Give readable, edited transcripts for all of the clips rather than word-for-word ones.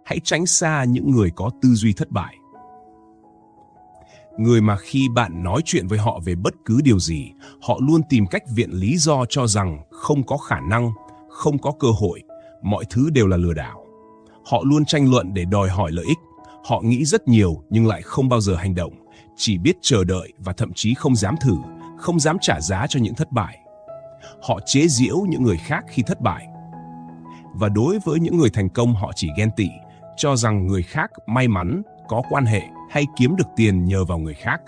Hãy tránh xa những người có tư duy thất bại. Người mà khi bạn nói chuyện với họ về bất cứ điều gì, họ luôn tìm cách viện lý do cho rằng không có khả năng, không có cơ hội, mọi thứ đều là lừa đảo. Họ luôn tranh luận để đòi hỏi lợi ích. Họ nghĩ rất nhiều nhưng lại không bao giờ hành động, chỉ biết chờ đợi và thậm chí không dám thử, không dám trả giá cho những thất bại. Họ chế giễu những người khác khi thất bại. Và đối với những người thành công, họ chỉ ghen tị, cho rằng người khác may mắn, có quan hệ hay kiếm được tiền nhờ vào người khác.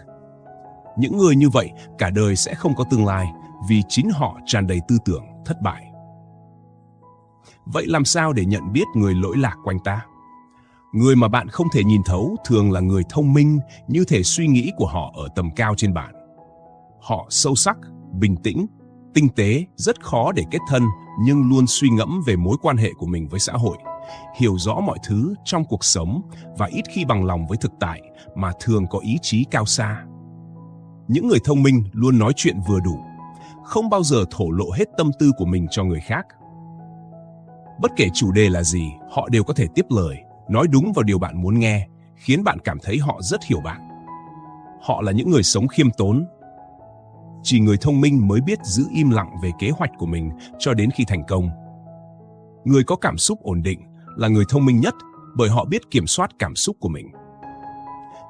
Những người như vậy cả đời sẽ không có tương lai vì chính họ tràn đầy tư tưởng thất bại. Vậy làm sao để nhận biết người lỗi lạc quanh ta? Người mà bạn không thể nhìn thấu thường là người thông minh, như thể suy nghĩ của họ ở tầm cao trên bạn. Họ sâu sắc, bình tĩnh, tinh tế, rất khó để kết thân nhưng luôn suy ngẫm về mối quan hệ của mình với xã hội, hiểu rõ mọi thứ trong cuộc sống và ít khi bằng lòng với thực tại mà thường có ý chí cao xa. Những người thông minh luôn nói chuyện vừa đủ, không bao giờ thổ lộ hết tâm tư của mình cho người khác. Bất kể chủ đề là gì, họ đều có thể tiếp lời, nói đúng vào điều bạn muốn nghe, khiến bạn cảm thấy họ rất hiểu bạn. Họ là những người sống khiêm tốn. Chỉ người thông minh mới biết giữ im lặng về kế hoạch của mình cho đến khi thành công. Người có cảm xúc ổn định là người thông minh nhất bởi họ biết kiểm soát cảm xúc của mình.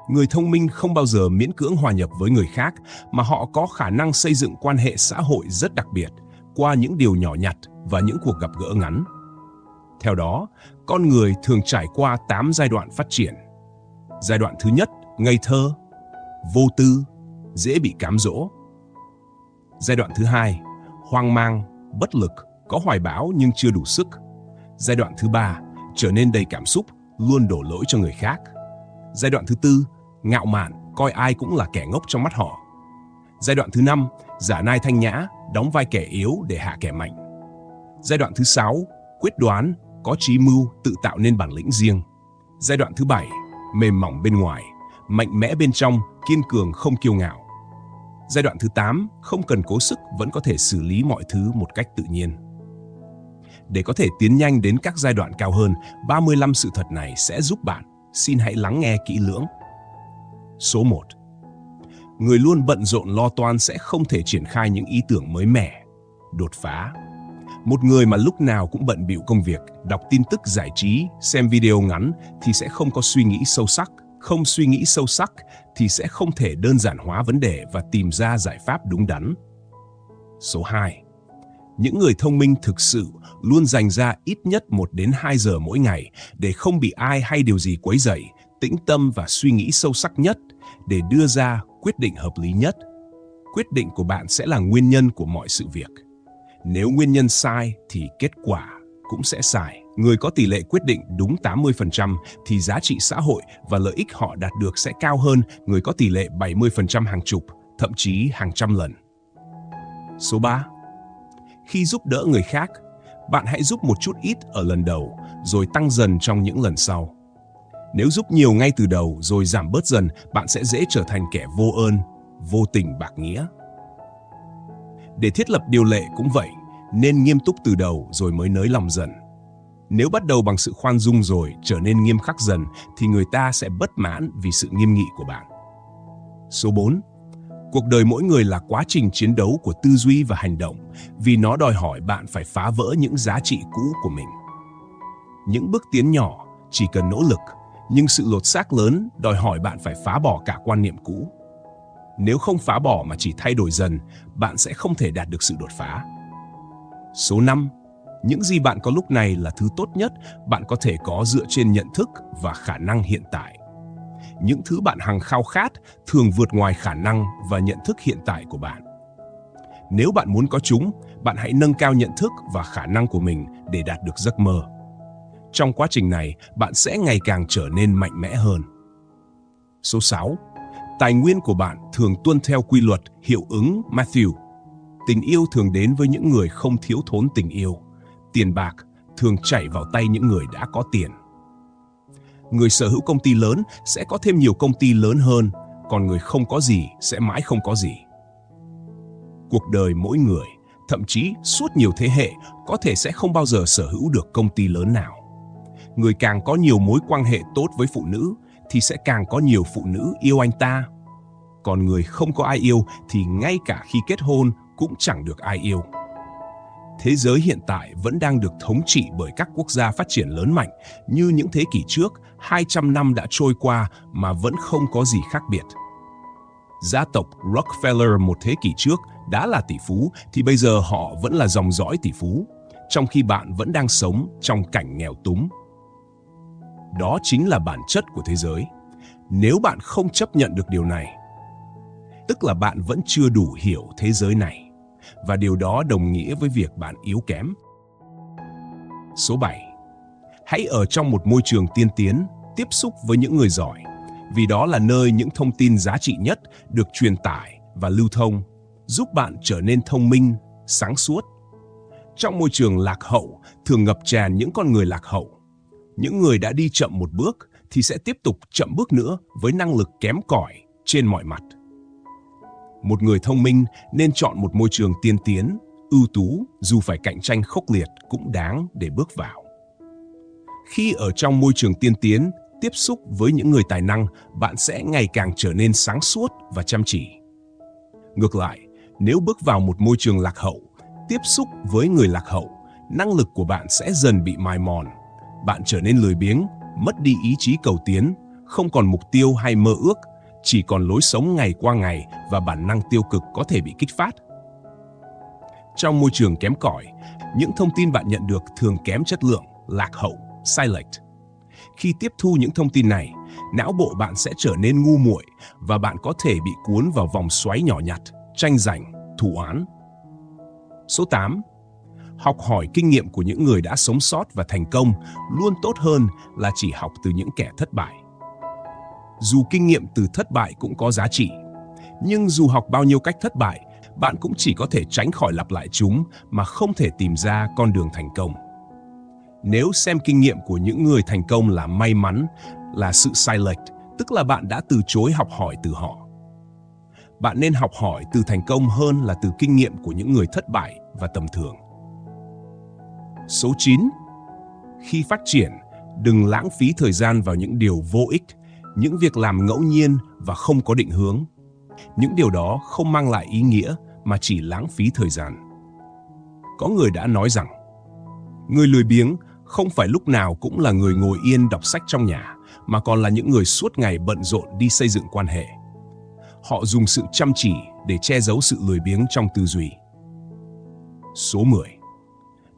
Người thông minh không bao giờ miễn cưỡng hòa nhập với người khác mà họ có khả năng xây dựng quan hệ xã hội rất đặc biệt qua những điều nhỏ nhặt và những cuộc gặp gỡ ngắn. Theo đó, con người thường trải qua 8 giai đoạn phát triển. Giai đoạn thứ nhất, ngây thơ, vô tư, dễ bị cám dỗ. Giai đoạn thứ hai, hoang mang, bất lực, có hoài bão nhưng chưa đủ sức. Giai đoạn thứ ba, trở nên đầy cảm xúc, luôn đổ lỗi cho người khác. Giai đoạn thứ tư, ngạo mạn, coi ai cũng là kẻ ngốc trong mắt họ. Giai đoạn thứ năm, giả nai thanh nhã, đóng vai kẻ yếu để hạ kẻ mạnh. Giai đoạn thứ sáu, quyết đoán, có chí mưu, tự tạo nên bản lĩnh riêng. Giai đoạn thứ bảy, mềm mỏng bên ngoài, mạnh mẽ bên trong, kiên cường không kiêu ngạo. Giai đoạn thứ 8, không cần cố sức vẫn có thể xử lý mọi thứ một cách tự nhiên. Để có thể tiến nhanh đến các giai đoạn cao hơn, 35 sự thật này sẽ giúp bạn. Xin hãy lắng nghe kỹ lưỡng. Số 1. Người luôn bận rộn lo toan sẽ không thể triển khai những ý tưởng mới mẻ, đột phá. Một người mà lúc nào cũng bận bịu công việc, đọc tin tức giải trí, xem video ngắn thì sẽ không có suy nghĩ sâu sắc. Không suy nghĩ sâu sắc thì sẽ không thể đơn giản hóa vấn đề và tìm ra giải pháp đúng đắn. Số 2. Những người thông minh thực sự luôn dành ra ít nhất 1 đến 2 giờ mỗi ngày để không bị ai hay điều gì quấy rầy, tĩnh tâm và suy nghĩ sâu sắc nhất để đưa ra quyết định hợp lý nhất. Quyết định của bạn sẽ là nguyên nhân của mọi sự việc. Nếu nguyên nhân sai thì kết quả cũng sẽ sai. Người có tỷ lệ quyết định đúng 80% thì giá trị xã hội và lợi ích họ đạt được sẽ cao hơn người có tỷ lệ 70% hàng chục, thậm chí hàng trăm lần. Số 3. Khi giúp đỡ người khác, bạn hãy giúp một chút ít ở lần đầu, rồi tăng dần trong những lần sau. Nếu giúp nhiều ngay từ đầu rồi giảm bớt dần, bạn sẽ dễ trở thành kẻ vô ơn, vô tình bạc nghĩa. Để thiết lập điều lệ cũng vậy, nên nghiêm túc từ đầu rồi mới nới lòng dần. Nếu bắt đầu bằng sự khoan dung rồi trở nên nghiêm khắc dần thì người ta sẽ bất mãn vì sự nghiêm nghị của bạn. Số 4. Cuộc đời mỗi người là quá trình chiến đấu của tư duy và hành động vì nó đòi hỏi bạn phải phá vỡ những giá trị cũ của mình. Những bước tiến nhỏ chỉ cần nỗ lực, nhưng sự lột xác lớn đòi hỏi bạn phải phá bỏ cả quan niệm cũ. Nếu không phá bỏ mà chỉ thay đổi dần, bạn sẽ không thể đạt được sự đột phá. Số 5. Những gì bạn có lúc này là thứ tốt nhất bạn có thể có dựa trên nhận thức và khả năng hiện tại. Những thứ bạn hằng khao khát thường vượt ngoài khả năng và nhận thức hiện tại của bạn. Nếu bạn muốn có chúng, bạn hãy nâng cao nhận thức và khả năng của mình để đạt được giấc mơ. Trong quá trình này, bạn sẽ ngày càng trở nên mạnh mẽ hơn. Số 6. Tài nguyên của bạn thường tuân theo quy luật hiệu ứng Matthew. Tình yêu thường đến với những người không thiếu thốn tình yêu. Tiền bạc thường chảy vào tay những người đã có tiền. Người sở hữu công ty lớn sẽ có thêm nhiều công ty lớn hơn, còn người không có gì sẽ mãi không có gì. Cuộc đời mỗi người, thậm chí suốt nhiều thế hệ, có thể sẽ không bao giờ sở hữu được công ty lớn nào. Người càng có nhiều mối quan hệ tốt với phụ nữ thì sẽ càng có nhiều phụ nữ yêu anh ta. Còn người không có ai yêu thì ngay cả khi kết hôn cũng chẳng được ai yêu. Thế giới hiện tại vẫn đang được thống trị bởi các quốc gia phát triển lớn mạnh như những thế kỷ trước. 200 năm đã trôi qua mà vẫn không có gì khác biệt. Gia tộc Rockefeller một thế kỷ trước đã là tỷ phú thì bây giờ họ vẫn là dòng dõi tỷ phú, trong khi bạn vẫn đang sống trong cảnh nghèo túng. Đó chính là bản chất của thế giới. Nếu bạn không chấp nhận được điều này, tức là bạn vẫn chưa đủ hiểu thế giới này, và điều đó đồng nghĩa với việc bạn yếu kém. Số 7. Hãy ở trong một môi trường tiên tiến, tiếp xúc với những người giỏi, vì đó là nơi những thông tin giá trị nhất được truyền tải và lưu thông, giúp bạn trở nên thông minh, sáng suốt. Trong môi trường lạc hậu, thường ngập tràn những con người lạc hậu. Những người đã đi chậm một bước thì sẽ tiếp tục chậm bước nữa với năng lực kém cỏi trên mọi mặt. Một người thông minh nên chọn một môi trường tiên tiến, ưu tú, dù phải cạnh tranh khốc liệt cũng đáng để bước vào. Khi ở trong môi trường tiên tiến, tiếp xúc với những người tài năng, bạn sẽ ngày càng trở nên sáng suốt và chăm chỉ. Ngược lại, nếu bước vào một môi trường lạc hậu, tiếp xúc với người lạc hậu, năng lực của bạn sẽ dần bị mài mòn. Bạn trở nên lười biếng, mất đi ý chí cầu tiến, không còn mục tiêu hay mơ ước, chỉ còn lối sống ngày qua ngày và bản năng tiêu cực có thể bị kích phát. Trong môi trường kém cỏi, những thông tin bạn nhận được thường kém chất lượng, lạc hậu, sai lệch. Khi tiếp thu những thông tin này, não bộ bạn sẽ trở nên ngu muội và bạn có thể bị cuốn vào vòng xoáy nhỏ nhặt, tranh giành, thù oán. Số 8. Học hỏi kinh nghiệm của những người đã sống sót và thành công luôn tốt hơn là chỉ học từ những kẻ thất bại. Dù kinh nghiệm từ thất bại cũng có giá trị, nhưng dù học bao nhiêu cách thất bại, bạn cũng chỉ có thể tránh khỏi lặp lại chúng mà không thể tìm ra con đường thành công. Nếu xem kinh nghiệm của những người thành công là may mắn, là sự sai lệch, tức là bạn đã từ chối học hỏi từ họ. Bạn nên học hỏi từ thành công hơn là từ kinh nghiệm của những người thất bại và tầm thường. Số 9. Khi phát triển, đừng lãng phí thời gian vào những điều vô ích, những việc làm ngẫu nhiên và không có định hướng. Những điều đó không mang lại ý nghĩa mà chỉ lãng phí thời gian. Có người đã nói rằng, người lười biếng không phải lúc nào cũng là người ngồi yên đọc sách trong nhà, mà còn là những người suốt ngày bận rộn đi xây dựng quan hệ. Họ dùng sự chăm chỉ để che giấu sự lười biếng trong tư duy. Số 10.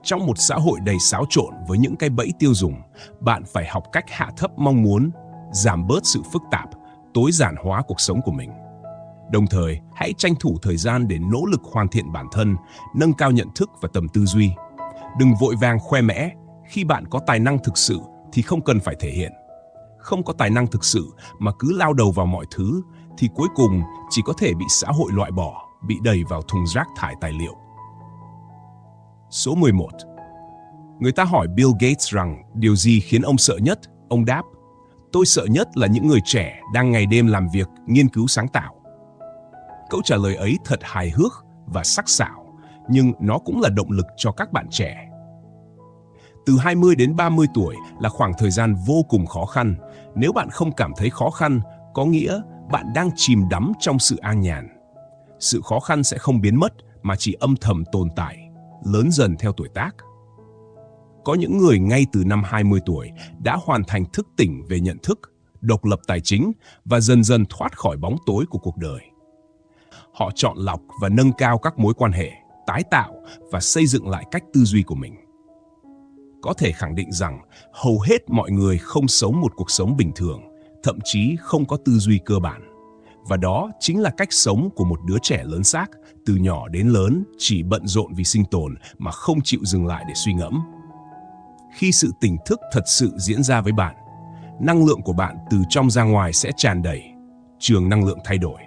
Trong một xã hội đầy xáo trộn với những cái bẫy tiêu dùng, bạn phải học cách hạ thấp mong muốn, giảm bớt sự phức tạp, tối giản hóa cuộc sống của mình. Đồng thời, hãy tranh thủ thời gian để nỗ lực hoàn thiện bản thân, nâng cao nhận thức và tầm tư duy. Đừng vội vàng khoe mẽ, khi bạn có tài năng thực sự thì không cần phải thể hiện. Không có tài năng thực sự mà cứ lao đầu vào mọi thứ thì cuối cùng chỉ có thể bị xã hội loại bỏ, bị đẩy vào thùng rác thải tài liệu. Số 11. Người ta hỏi Bill Gates rằng điều gì khiến ông sợ nhất? Ông đáp, tôi sợ nhất là những người trẻ đang ngày đêm làm việc, nghiên cứu sáng tạo. Câu trả lời ấy thật hài hước và sắc sảo, nhưng nó cũng là động lực cho các bạn trẻ. Từ 20 đến 30 tuổi là khoảng thời gian vô cùng khó khăn. Nếu bạn không cảm thấy khó khăn, có nghĩa bạn đang chìm đắm trong sự an nhàn. Sự khó khăn sẽ không biến mất mà chỉ âm thầm tồn tại, lớn dần theo tuổi tác. Có những người ngay từ năm 20 tuổi đã hoàn thành thức tỉnh về nhận thức, độc lập tài chính và dần dần thoát khỏi bóng tối của cuộc đời. Họ chọn lọc và nâng cao các mối quan hệ, tái tạo và xây dựng lại cách tư duy của mình. Có thể khẳng định rằng hầu hết mọi người không sống một cuộc sống bình thường, thậm chí không có tư duy cơ bản. Và đó chính là cách sống của một đứa trẻ lớn xác, từ nhỏ đến lớn chỉ bận rộn vì sinh tồn mà không chịu dừng lại để suy ngẫm. Khi sự tỉnh thức thật sự diễn ra với bạn, năng lượng của bạn từ trong ra ngoài sẽ tràn đầy, trường năng lượng thay đổi.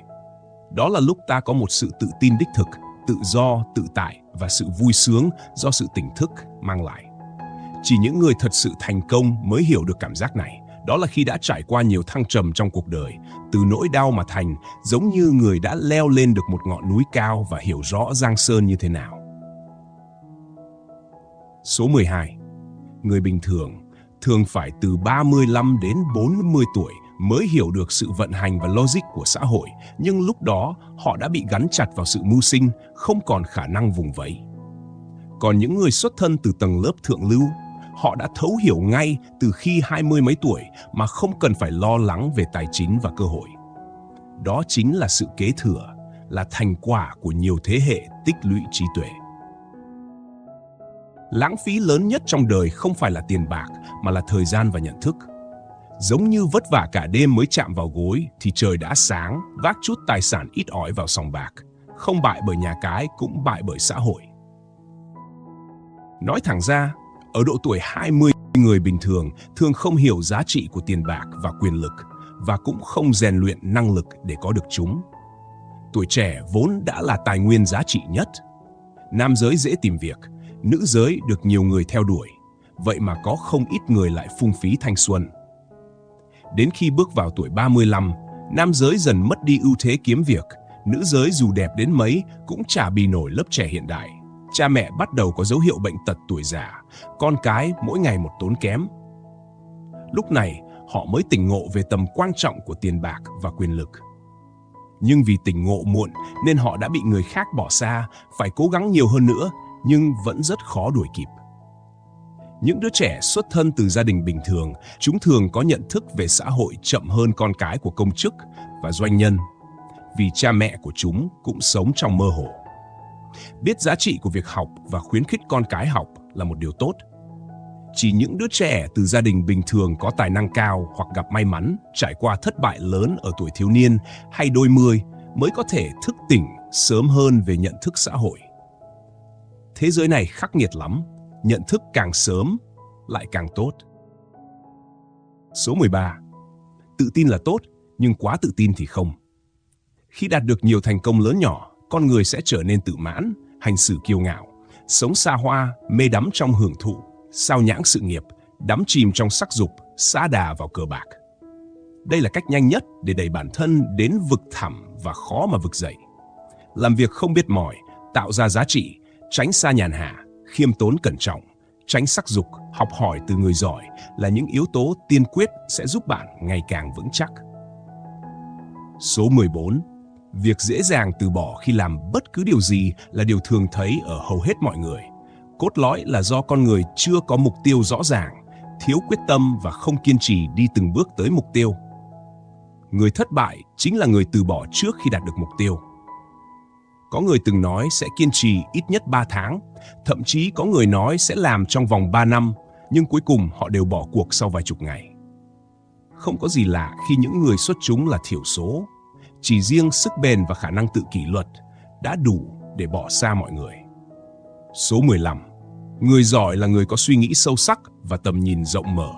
Đó là lúc ta có một sự tự tin đích thực, tự do, tự tại và sự vui sướng do sự tỉnh thức mang lại. Chỉ những người thật sự thành công mới hiểu được cảm giác này. Đó là khi đã trải qua nhiều thăng trầm trong cuộc đời, từ nỗi đau mà thành, giống như người đã leo lên được một ngọn núi cao và hiểu rõ Giang Sơn như thế nào. Số 12. Người bình thường thường phải từ 35 đến 40 tuổi mới hiểu được sự vận hành và logic của xã hội, nhưng lúc đó họ đã bị gắn chặt vào sự mưu sinh, không còn khả năng vùng vẫy. Còn những người xuất thân từ tầng lớp thượng lưu, họ đã thấu hiểu ngay từ khi 20 mấy tuổi mà không cần phải lo lắng về tài chính và cơ hội. Đó chính là sự kế thừa, là thành quả của nhiều thế hệ tích lũy trí tuệ. Lãng phí lớn nhất trong đời không phải là tiền bạc, mà là thời gian và nhận thức. Giống như vất vả cả đêm mới chạm vào gối thì trời đã sáng, vác chút tài sản ít ỏi vào sòng bạc. Không bại bởi nhà cái cũng bại bởi xã hội. Nói thẳng ra, ở độ tuổi 20, người bình thường thường không hiểu giá trị của tiền bạc và quyền lực, và cũng không rèn luyện năng lực để có được chúng. Tuổi trẻ vốn đã là tài nguyên giá trị nhất. Nam giới dễ tìm việc, nữ giới được nhiều người theo đuổi, vậy mà có không ít người lại phung phí thanh xuân. Đến khi bước vào tuổi 35, nam giới dần mất đi ưu thế kiếm việc, nữ giới dù đẹp đến mấy cũng chả bì nổi lớp trẻ hiện đại. Cha mẹ bắt đầu có dấu hiệu bệnh tật tuổi già, con cái mỗi ngày một tốn kém. Lúc này, họ mới tỉnh ngộ về tầm quan trọng của tiền bạc và quyền lực. Nhưng vì tỉnh ngộ muộn nên họ đã bị người khác bỏ xa, phải cố gắng nhiều hơn nữa, nhưng vẫn rất khó đuổi kịp. Những đứa trẻ xuất thân từ gia đình bình thường, chúng thường có nhận thức về xã hội chậm hơn con cái của công chức và doanh nhân, vì cha mẹ của chúng cũng sống trong mơ hồ. Biết giá trị của việc học và khuyến khích con cái học là một điều tốt. Chỉ những đứa trẻ từ gia đình bình thường có tài năng cao hoặc gặp may mắn trải qua thất bại lớn ở tuổi thiếu niên hay đôi mươi mới có thể thức tỉnh sớm hơn về nhận thức xã hội. Thế giới này khắc nghiệt lắm, nhận thức càng sớm lại càng tốt. Số 13. Tự tin là tốt, nhưng quá tự tin thì không. Khi đạt được nhiều thành công lớn nhỏ, con người sẽ trở nên tự mãn, hành xử kiêu ngạo, sống xa hoa, mê đắm trong hưởng thụ, sao nhãng sự nghiệp, đắm chìm trong sắc dục, sa đà vào cờ bạc. Đây là cách nhanh nhất để đẩy bản thân đến vực thẳm và khó mà vực dậy. Làm việc không biết mỏi, tạo ra giá trị, tránh xa nhàn hạ, khiêm tốn cẩn trọng, tránh sắc dục, học hỏi từ người giỏi là những yếu tố tiên quyết sẽ giúp bạn ngày càng vững chắc. Số 14. Việc dễ dàng từ bỏ khi làm bất cứ điều gì là điều thường thấy ở hầu hết mọi người. Cốt lõi là do con người chưa có mục tiêu rõ ràng, thiếu quyết tâm và không kiên trì đi từng bước tới mục tiêu. Người thất bại chính là người từ bỏ trước khi đạt được mục tiêu. Có người từng nói sẽ kiên trì ít nhất 3 tháng, thậm chí có người nói sẽ làm trong vòng 3 năm, nhưng cuối cùng họ đều bỏ cuộc sau vài chục ngày. Không có gì lạ khi những người xuất chúng là thiểu số, chỉ riêng sức bền và khả năng tự kỷ luật đã đủ để bỏ xa mọi người. Số 15. Người giỏi là người có suy nghĩ sâu sắc và tầm nhìn rộng mở.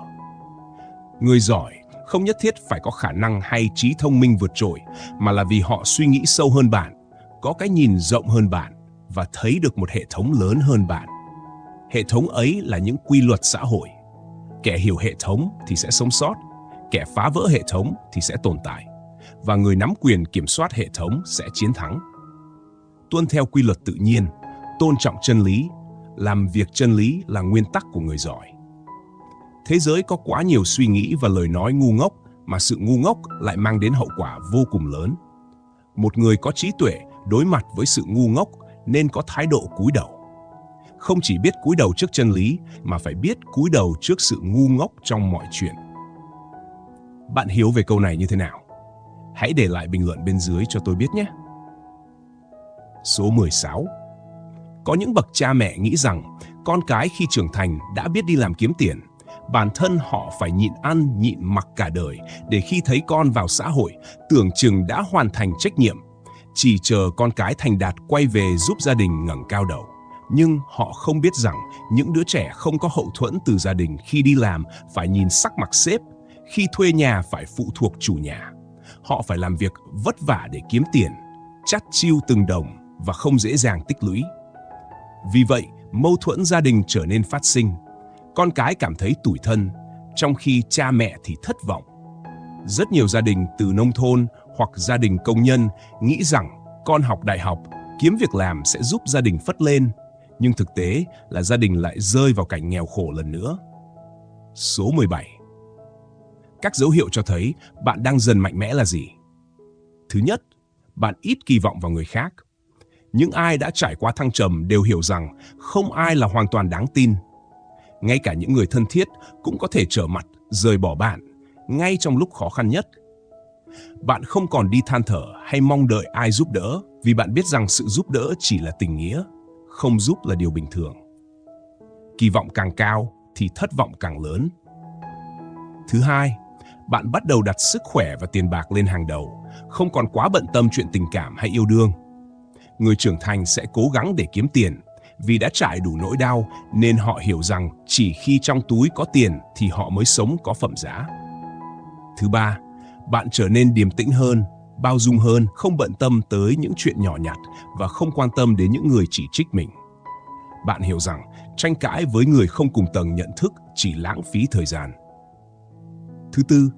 Người giỏi không nhất thiết phải có khả năng hay trí thông minh vượt trội, mà là vì họ suy nghĩ sâu hơn bạn, có cái nhìn rộng hơn bạn và thấy được một hệ thống lớn hơn bạn. Hệ thống ấy là những quy luật xã hội. Kẻ hiểu hệ thống thì sẽ sống sót, kẻ phá vỡ hệ thống thì sẽ tồn tại, và người nắm quyền kiểm soát hệ thống sẽ chiến thắng. Tuân theo quy luật tự nhiên, tôn trọng chân lý, làm việc chân lý là nguyên tắc của người giỏi. Thế giới có quá nhiều suy nghĩ và lời nói ngu ngốc, mà sự ngu ngốc lại mang đến hậu quả vô cùng lớn. Một người có trí tuệ đối mặt với sự ngu ngốc nên có thái độ cúi đầu. Không chỉ biết cúi đầu trước chân lý, mà phải biết cúi đầu trước sự ngu ngốc trong mọi chuyện. Bạn hiểu về câu này như thế nào? Hãy để lại bình luận bên dưới cho tôi biết nhé. Số 16. Có những bậc cha mẹ nghĩ rằng con cái khi trưởng thành đã biết đi làm kiếm tiền. Bản thân họ phải nhịn ăn, nhịn mặc cả đời để khi thấy con vào xã hội, tưởng chừng đã hoàn thành trách nhiệm. Chỉ chờ con cái thành đạt quay về giúp gia đình ngẩng cao đầu. Nhưng họ không biết rằng những đứa trẻ không có hậu thuẫn từ gia đình khi đi làm phải nhìn sắc mặt sếp, khi thuê nhà phải phụ thuộc chủ nhà. Họ phải làm việc vất vả để kiếm tiền, chắt chiu từng đồng và không dễ dàng tích lũy. Vì vậy, mâu thuẫn gia đình trở nên phát sinh. Con cái cảm thấy tủi thân, trong khi cha mẹ thì thất vọng. Rất nhiều gia đình từ nông thôn hoặc gia đình công nhân nghĩ rằng con học đại học, kiếm việc làm sẽ giúp gia đình phất lên, nhưng thực tế là gia đình lại rơi vào cảnh nghèo khổ lần nữa. Số 17. Các dấu hiệu cho thấy bạn đang dần mạnh mẽ là gì? Thứ nhất, bạn ít kỳ vọng vào người khác. Những ai đã trải qua thăng trầm đều hiểu rằng không ai là hoàn toàn đáng tin. Ngay cả những người thân thiết cũng có thể trở mặt, rời bỏ bạn, ngay trong lúc khó khăn nhất. Bạn không còn đi than thở hay mong đợi ai giúp đỡ vì bạn biết rằng sự giúp đỡ chỉ là tình nghĩa, không giúp là điều bình thường. Kỳ vọng càng cao thì thất vọng càng lớn. Thứ hai, bạn bắt đầu đặt sức khỏe và tiền bạc lên hàng đầu, không còn quá bận tâm chuyện tình cảm hay yêu đương. Người trưởng thành sẽ cố gắng để kiếm tiền, vì đã trải đủ nỗi đau nên họ hiểu rằng chỉ khi trong túi có tiền thì họ mới sống có phẩm giá. Thứ ba, bạn trở nên điềm tĩnh hơn, bao dung hơn, không bận tâm tới những chuyện nhỏ nhặt và không quan tâm đến những người chỉ trích mình. Bạn hiểu rằng tranh cãi với người không cùng tầng nhận thức chỉ lãng phí thời gian. Thứ tư,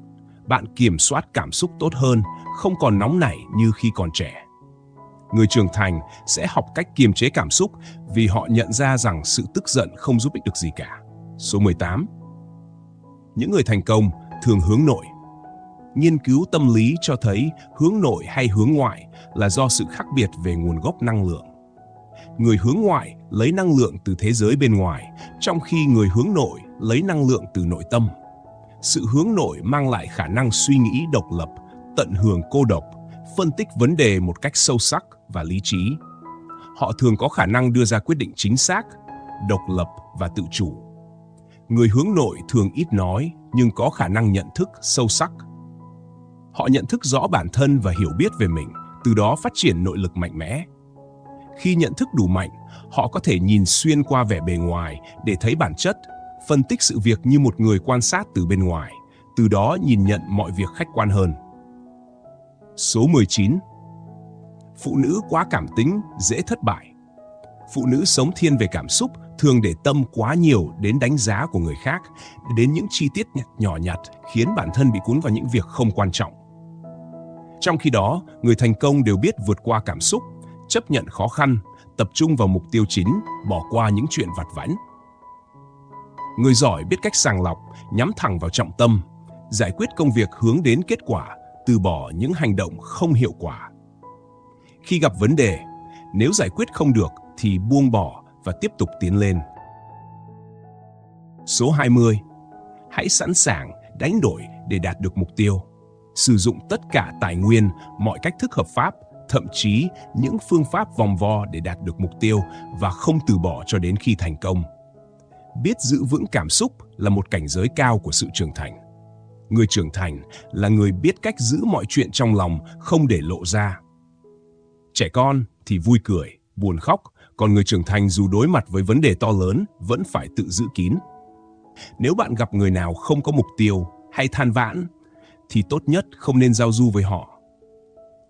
bạn kiểm soát cảm xúc tốt hơn, không còn nóng nảy như khi còn trẻ. Người trưởng thành sẽ học cách kiềm chế cảm xúc vì họ nhận ra rằng sự tức giận không giúp ích được gì cả. Số 18. Những người thành công thường hướng nội. Nghiên cứu tâm lý cho thấy hướng nội hay hướng ngoại là do sự khác biệt về nguồn gốc năng lượng. Người hướng ngoại lấy năng lượng từ thế giới bên ngoài, trong khi người hướng nội lấy năng lượng từ nội tâm. Sự hướng nội mang lại khả năng suy nghĩ độc lập, tận hưởng cô độc, phân tích vấn đề một cách sâu sắc và lý trí. Họ thường có khả năng đưa ra quyết định chính xác, độc lập và tự chủ. Người hướng nội thường ít nói nhưng có khả năng nhận thức sâu sắc. Họ nhận thức rõ bản thân và hiểu biết về mình, từ đó phát triển nội lực mạnh mẽ. Khi nhận thức đủ mạnh, họ có thể nhìn xuyên qua vẻ bề ngoài để thấy bản chất, phân tích sự việc như một người quan sát từ bên ngoài, từ đó nhìn nhận mọi việc khách quan hơn. Số 19. Phụ nữ quá cảm tính, dễ thất bại. Phụ nữ sống thiên về cảm xúc, thường để tâm quá nhiều đến đánh giá của người khác, đến những chi tiết nhỏ nhặt khiến bản thân bị cuốn vào những việc không quan trọng. Trong khi đó, người thành công đều biết vượt qua cảm xúc, chấp nhận khó khăn, tập trung vào mục tiêu chính, bỏ qua những chuyện vặt vãnh. Người giỏi biết cách sàng lọc, nhắm thẳng vào trọng tâm, giải quyết công việc hướng đến kết quả, từ bỏ những hành động không hiệu quả. Khi gặp vấn đề, nếu giải quyết không được thì buông bỏ và tiếp tục tiến lên. Số 20. Hãy sẵn sàng đánh đổi để đạt được mục tiêu. Sử dụng tất cả tài nguyên, mọi cách thức hợp pháp, thậm chí những phương pháp vòng vo để đạt được mục tiêu và không từ bỏ cho đến khi thành công. Biết giữ vững cảm xúc là một cảnh giới cao của sự trưởng thành. Người trưởng thành là người biết cách giữ mọi chuyện trong lòng không để lộ ra. Trẻ con thì vui cười, buồn khóc, còn người trưởng thành dù đối mặt với vấn đề to lớn vẫn phải tự giữ kín. Nếu bạn gặp người nào không có mục tiêu hay than vãn, thì tốt nhất không nên giao du với họ.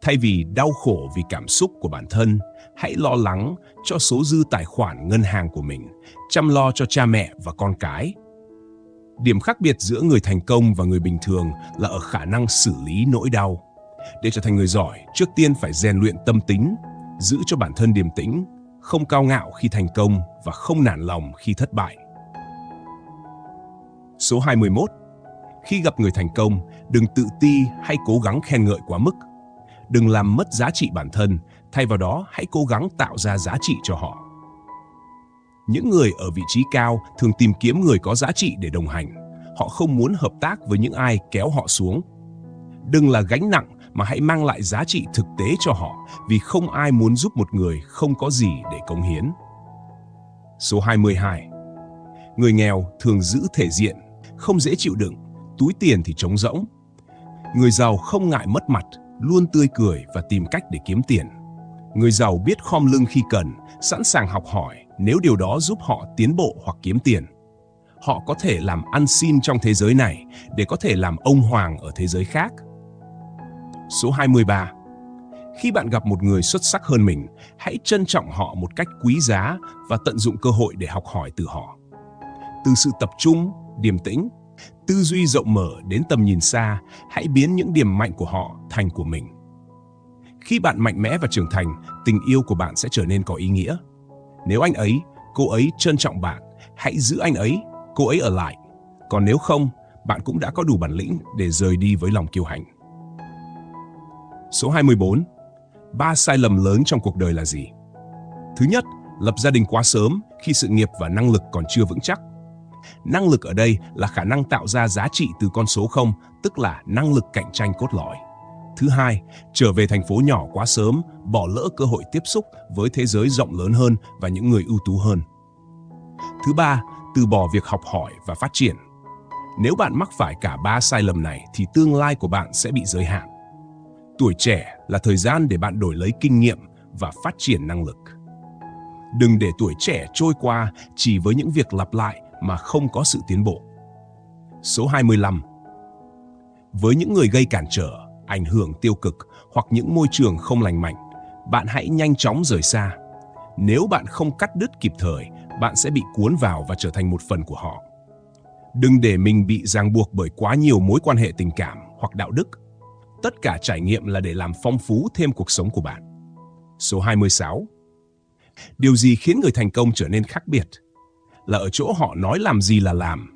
Thay vì đau khổ vì cảm xúc của bản thân, hãy lo lắng cho số dư tài khoản ngân hàng của mình, chăm lo cho cha mẹ và con cái. Điểm khác biệt giữa người thành công và người bình thường là ở khả năng xử lý nỗi đau. Để trở thành người giỏi, trước tiên phải rèn luyện tâm tính, giữ cho bản thân điềm tĩnh, không cao ngạo khi thành công và không nản lòng khi thất bại. Số 21. Khi gặp người thành công, đừng tự ti hay cố gắng khen ngợi quá mức. Đừng làm mất giá trị bản thân, thay vào đó hãy cố gắng tạo ra giá trị cho họ. Những người ở vị trí cao thường tìm kiếm người có giá trị để đồng hành. Họ không muốn hợp tác với những ai kéo họ xuống. Đừng là gánh nặng mà hãy mang lại giá trị thực tế cho họ, vì không ai muốn giúp một người không có gì để cống hiến. Số 22. Người nghèo thường giữ thể diện, không dễ chịu đựng, túi tiền thì trống rỗng. Người giàu không ngại mất mặt, luôn tươi cười và tìm cách để kiếm tiền. Người giàu biết khom lưng khi cần, sẵn sàng học hỏi nếu điều đó giúp họ tiến bộ hoặc kiếm tiền. Họ có thể làm ăn xin trong thế giới này để có thể làm ông hoàng ở thế giới khác. Số 23. Khi bạn gặp một người xuất sắc hơn mình, hãy trân trọng họ một cách quý giá và tận dụng cơ hội để học hỏi từ họ. Từ sự tập trung, điềm tĩnh, tư duy rộng mở đến tầm nhìn xa, hãy biến những điểm mạnh của họ thành của mình. Khi bạn mạnh mẽ và trưởng thành, tình yêu của bạn sẽ trở nên có ý nghĩa. Nếu anh ấy, cô ấy trân trọng bạn, hãy giữ anh ấy, cô ấy ở lại. Còn nếu không, bạn cũng đã có đủ bản lĩnh để rời đi với lòng kiêu hãnh. Số 24. 3 sai lầm lớn trong cuộc đời là gì? Thứ nhất, lập gia đình quá sớm khi sự nghiệp và năng lực còn chưa vững chắc. Năng lực ở đây là khả năng tạo ra giá trị từ con số 0, tức là năng lực cạnh tranh cốt lõi. Thứ hai, trở về thành phố nhỏ quá sớm, bỏ lỡ cơ hội tiếp xúc với thế giới rộng lớn hơn và những người ưu tú hơn. Thứ ba, từ bỏ việc học hỏi và phát triển. Nếu bạn mắc phải cả 3 sai lầm này thì tương lai của bạn sẽ bị giới hạn. Tuổi trẻ là thời gian để bạn đổi lấy kinh nghiệm và phát triển năng lực. Đừng để tuổi trẻ trôi qua chỉ với những việc lặp lại mà không có sự tiến bộ. Số 25. Với những người gây cản trở, ảnh hưởng tiêu cực hoặc những môi trường không lành mạnh, bạn hãy nhanh chóng rời xa. Nếu bạn không cắt đứt kịp thời, bạn sẽ bị cuốn vào và trở thành một phần của họ. Đừng để mình bị ràng buộc bởi quá nhiều mối quan hệ tình cảm hoặc đạo đức. Tất cả trải nghiệm là để làm phong phú thêm cuộc sống của bạn. Số 26. Điều gì khiến người thành công trở nên khác biệt? Là ở chỗ họ nói làm gì là làm,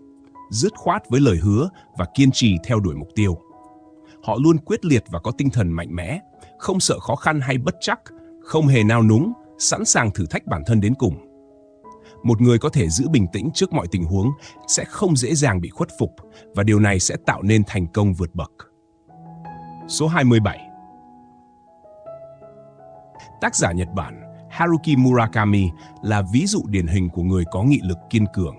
dứt khoát với lời hứa và kiên trì theo đuổi mục tiêu. Họ luôn quyết liệt và có tinh thần mạnh mẽ, không sợ khó khăn hay bất trắc, không hề nao núng, sẵn sàng thử thách bản thân đến cùng. Một người có thể giữ bình tĩnh trước mọi tình huống sẽ không dễ dàng bị khuất phục và điều này sẽ tạo nên thành công vượt bậc. Số 27. Tác giả Nhật Bản Haruki Murakami là ví dụ điển hình của người có nghị lực kiên cường.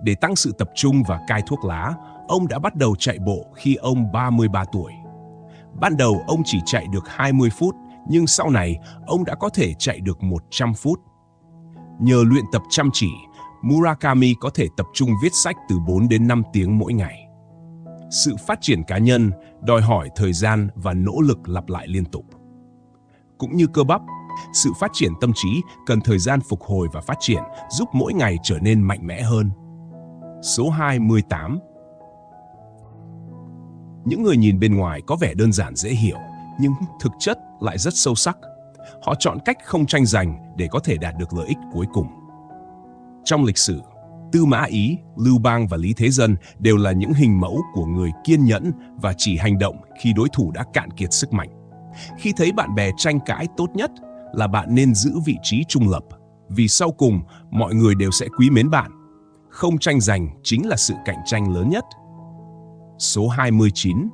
Để tăng sự tập trung và cai thuốc lá, ông đã bắt đầu chạy bộ khi ông 33 tuổi. Ban đầu ông chỉ chạy được 20 phút, nhưng sau này ông đã có thể chạy được 100 phút. Nhờ luyện tập chăm chỉ, Murakami có thể tập trung viết sách từ 4 đến 5 tiếng mỗi ngày. Sự phát triển cá nhân đòi hỏi thời gian và nỗ lực lặp lại liên tục. Cũng như cơ bắp, sự phát triển tâm trí cần thời gian phục hồi và phát triển, giúp mỗi ngày trở nên mạnh mẽ hơn. Số 28. Những người nhìn bên ngoài có vẻ đơn giản dễ hiểu, nhưng thực chất lại rất sâu sắc. Họ chọn cách không tranh giành để có thể đạt được lợi ích cuối cùng. Trong lịch sử, Tư Mã Ý, Lưu Bang và Lý Thế Dân đều là những hình mẫu của người kiên nhẫn và chỉ hành động khi đối thủ đã cạn kiệt sức mạnh. Khi thấy bạn bè tranh cãi, tốt nhất là bạn nên giữ vị trí trung lập, vì sau cùng mọi người đều sẽ quý mến bạn. Không tranh giành chính là sự cạnh tranh lớn nhất. Số 29.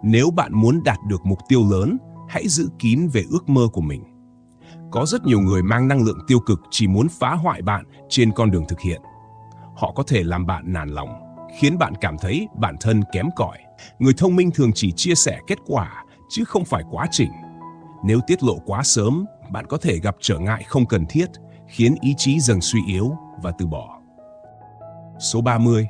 Nếu bạn muốn đạt được mục tiêu lớn, hãy giữ kín về ước mơ của mình. Có rất nhiều người mang năng lượng tiêu cực chỉ muốn phá hoại bạn trên con đường thực hiện. Họ có thể làm bạn nản lòng, khiến bạn cảm thấy bản thân kém cỏi. Người thông minh thường chỉ chia sẻ kết quả, chứ không phải quá trình. Nếu tiết lộ quá sớm, bạn có thể gặp trở ngại không cần thiết, khiến ý chí dần suy yếu và từ bỏ. Số 30.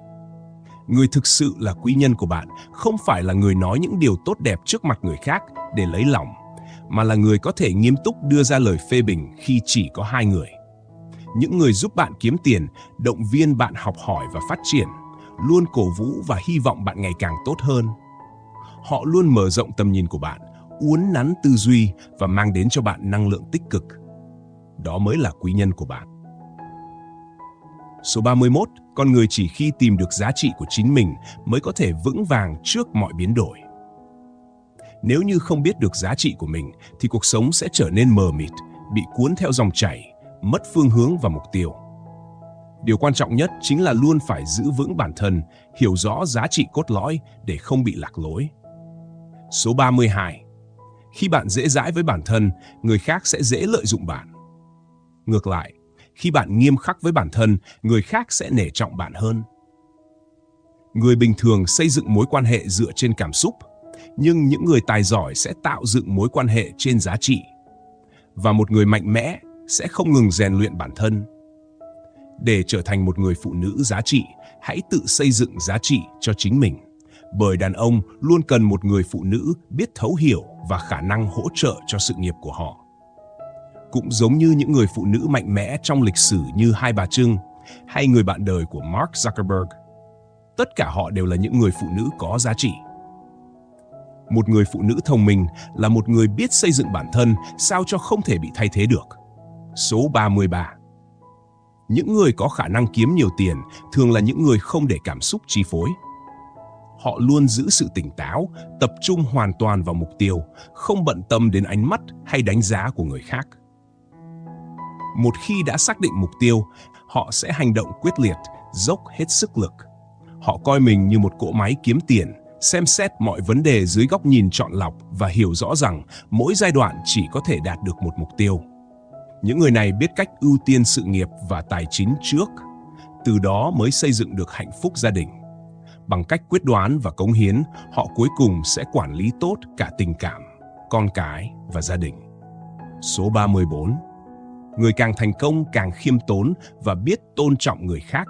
Người thực sự là quý nhân của bạn không phải là người nói những điều tốt đẹp trước mặt người khác để lấy lòng, mà là người có thể nghiêm túc đưa ra lời phê bình khi chỉ có hai người. Những người giúp bạn kiếm tiền, động viên bạn học hỏi và phát triển, luôn cổ vũ và hy vọng bạn ngày càng tốt hơn. Họ luôn mở rộng tầm nhìn của bạn, uốn nắn tư duy và mang đến cho bạn năng lượng tích cực. Đó mới là quý nhân của bạn. Số 31. Con người chỉ khi tìm được giá trị của chính mình mới có thể vững vàng trước mọi biến đổi. Nếu như không biết được giá trị của mình thì cuộc sống sẽ trở nên mờ mịt, bị cuốn theo dòng chảy, mất phương hướng và mục tiêu. Điều quan trọng nhất chính là luôn phải giữ vững bản thân, hiểu rõ giá trị cốt lõi để không bị lạc lối. Số 32. Khi bạn dễ dãi với bản thân, người khác sẽ dễ lợi dụng bạn. Ngược lại, khi bạn nghiêm khắc với bản thân, người khác sẽ nể trọng bạn hơn. Người bình thường xây dựng mối quan hệ dựa trên cảm xúc, nhưng những người tài giỏi sẽ tạo dựng mối quan hệ trên giá trị. Và một người mạnh mẽ sẽ không ngừng rèn luyện bản thân. Để trở thành một người phụ nữ giá trị, hãy tự xây dựng giá trị cho chính mình. Bởi đàn ông luôn cần một người phụ nữ biết thấu hiểu và khả năng hỗ trợ cho sự nghiệp của họ. Cũng giống như những người phụ nữ mạnh mẽ trong lịch sử như Hai Bà Trưng hay người bạn đời của Mark Zuckerberg. Tất cả họ đều là những người phụ nữ có giá trị. Một người phụ nữ thông minh là một người biết xây dựng bản thân sao cho không thể bị thay thế được. Số 33. Những người có khả năng kiếm nhiều tiền thường là những người không để cảm xúc chi phối. Họ luôn giữ sự tỉnh táo, tập trung hoàn toàn vào mục tiêu, không bận tâm đến ánh mắt hay đánh giá của người khác. Một khi đã xác định mục tiêu, họ sẽ hành động quyết liệt, dốc hết sức lực. Họ coi mình như một cỗ máy kiếm tiền, xem xét mọi vấn đề dưới góc nhìn chọn lọc và hiểu rõ rằng mỗi giai đoạn chỉ có thể đạt được một mục tiêu. Những người này biết cách ưu tiên sự nghiệp và tài chính trước, từ đó mới xây dựng được hạnh phúc gia đình. Bằng cách quyết đoán và cống hiến, họ cuối cùng sẽ quản lý tốt cả tình cảm, con cái và gia đình. Số 34. Người càng thành công càng khiêm tốn và biết tôn trọng người khác,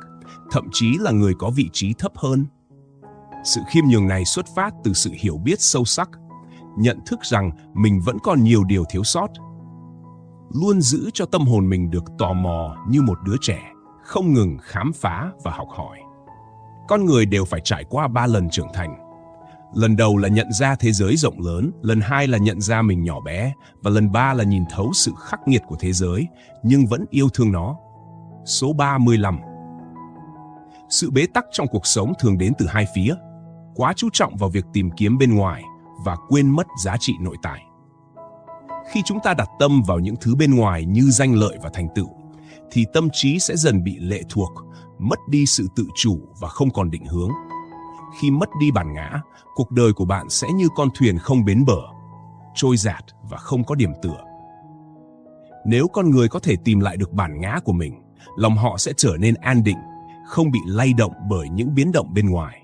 thậm chí là người có vị trí thấp hơn. Sự khiêm nhường này xuất phát từ sự hiểu biết sâu sắc, nhận thức rằng mình vẫn còn nhiều điều thiếu sót. Luôn giữ cho tâm hồn mình được tò mò như một đứa trẻ, không ngừng khám phá và học hỏi. Con người đều phải trải qua 3 lần trưởng thành. Lần đầu là nhận ra thế giới rộng lớn, lần 2 là nhận ra mình nhỏ bé, và lần 3 là nhìn thấu sự khắc nghiệt của thế giới, nhưng vẫn yêu thương nó. Số 35. Sự bế tắc trong cuộc sống thường đến từ hai phía, quá chú trọng vào việc tìm kiếm bên ngoài và quên mất giá trị nội tại. Khi chúng ta đặt tâm vào những thứ bên ngoài như danh lợi và thành tựu, thì tâm trí sẽ dần bị lệ thuộc, mất đi sự tự chủ và không còn định hướng. Khi mất đi bản ngã, cuộc đời của bạn sẽ như con thuyền không bến bờ, trôi dạt và không có điểm tựa. Nếu con người có thể tìm lại được bản ngã của mình, lòng họ sẽ trở nên an định, không bị lay động bởi những biến động bên ngoài.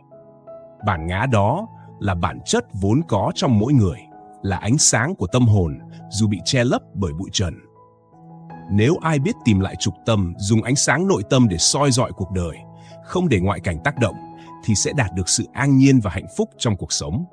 Bản ngã đó là bản chất vốn có trong mỗi người, là ánh sáng của tâm hồn dù bị che lấp bởi bụi trần. Nếu ai biết tìm lại trục tâm, dùng ánh sáng nội tâm để soi dọi cuộc đời, không để ngoại cảnh tác động, thì sẽ đạt được sự an nhiên và hạnh phúc trong cuộc sống.